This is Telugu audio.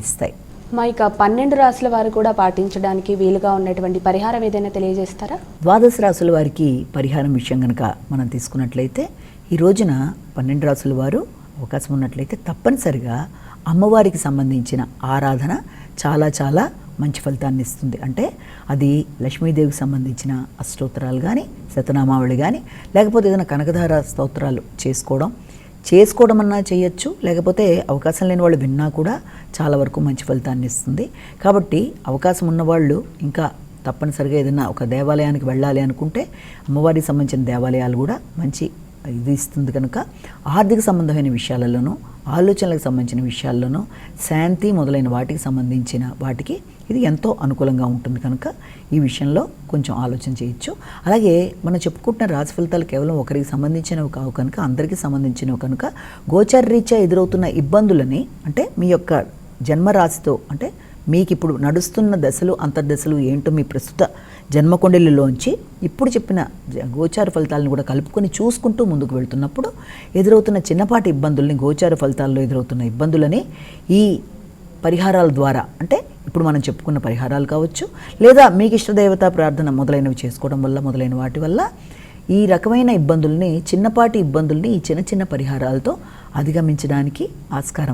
ఇస్తాయి. ఇక 12 రాశుల వారు కూడా పాటించడానికి వీలుగా ఉన్నటువంటి పరిహారం ఏదైనా తెలియజేస్తారా? ద్వాదశ రాశుల వారికి పరిహారం విషయం కనుక మనం తీసుకున్నట్లయితే ఈ రోజున 12 రాశుల వారు అవకాశం ఉన్నట్లయితే తప్పనిసరిగా అమ్మవారికి సంబంధించిన ఆరాధన చాలా చాలా మంచి ఫలితాన్ని ఇస్తుంది. అంటే అది లక్ష్మీదేవికి సంబంధించిన అష్టోత్తరాలు కానీ, శతనామావళి కానీ, లేకపోతే ఏదైనా కనకధార స్తోత్రాలు చేసుకోవడం అన్నా చేయొచ్చు. లేకపోతే అవకాశం లేని వాళ్ళు విన్నా కూడా చాలా వరకు మంచి ఫలితాన్ని ఇస్తుంది. కాబట్టి అవకాశం ఉన్నవాళ్ళు ఇంకా తప్పనిసరిగా ఏదైనా ఒక దేవాలయానికి వెళ్ళాలి అనుకుంటే అమ్మవారికి సంబంధించిన దేవాలయాలు కూడా మంచి ఇది ఇస్తుంది. కనుక ఆర్థిక సంబంధమైన విషయాలలోనూ, ఆలోచనలకు సంబంధించిన విషయాల్లోనూ, శాంతి మొదలైన వాటికి సంబంధించిన వాటికి ఇది ఎంతో అనుకూలంగా ఉంటుంది. కనుక ఈ విషయంలో కొంచెం ఆలోచన చేయొచ్చు. అలాగే మనం చెప్పుకుంటున్న రాశి ఫలితాలు కేవలం ఒకరికి సంబంధించినవి కావు కనుక అందరికీ సంబంధించినవి కనుక గోచారరీత్యా ఎదురవుతున్న ఇబ్బందులని, అంటే మీ యొక్క జన్మరాశితో, అంటే మీకు ఇప్పుడు నడుస్తున్న దశలు అంతర్దశలు ఏంటో మీ ప్రస్తుత జన్మకొండలిలోంచి ఇప్పుడు చెప్పిన గోచార ఫలితాలను కూడా కలుపుకొని చూసుకుంటూ ముందుకు వెళ్తున్నప్పుడు ఎదురవుతున్న చిన్నపాటి ఇబ్బందుల్ని, గోచార ఫలితాల్లో ఎదురవుతున్న ఇబ్బందులని ఈ పరిహారాల ద్వారా, అంటే ఇప్పుడు మనం చెప్పుకున్న పరిహారాలు కావచ్చు, లేదా మీకు ఇష్టదేవతా ప్రార్థన మొదలైనవి చేసుకోవడం వల్ల, మొదలైన వాటి వల్ల ఈ రకమైన ఇబ్బందుల్ని, చిన్నపాటి ఇబ్బందుల్ని ఈ చిన్న చిన్న పరిహారాలతో అధిగమించడానికి ఆస్కారం